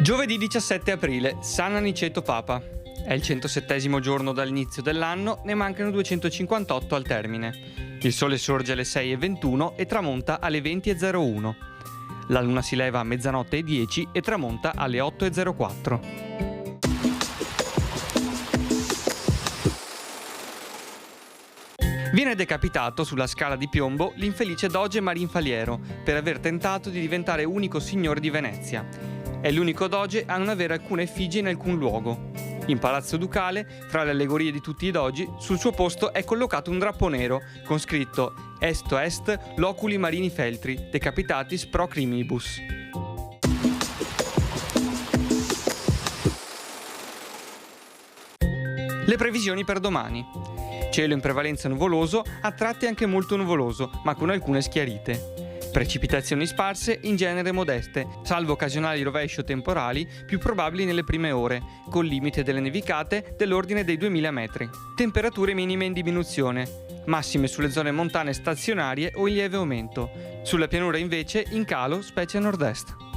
Giovedì 17 aprile, San Aniceto Papa. È il 107° giorno dall'inizio dell'anno, ne mancano 258 al termine. Il sole sorge alle 6:21 e tramonta alle 20:01. La luna si leva a 00:10 e tramonta alle 8:04. Viene decapitato sulla Scala di Piombo l'infelice doge Marin Faliero per aver tentato di diventare unico signore di Venezia. È l'unico doge a non avere alcuna effigie in alcun luogo. In Palazzo Ducale, fra le allegorie di tutti i dogi, sul suo posto è collocato un drappo nero con scritto Esto est loculi marini feltri, decapitatis pro criminibus. Le previsioni per domani. Cielo in prevalenza nuvoloso, a tratti anche molto nuvoloso, ma con alcune schiarite. Precipitazioni sparse, in genere modeste, salvo occasionali rovesci o temporali, più probabili nelle prime ore, con limite delle nevicate dell'ordine dei 2000 metri. Temperature minime in diminuzione, massime sulle zone montane stazionarie o in lieve aumento. Sulla pianura invece in calo, specie a nord-est.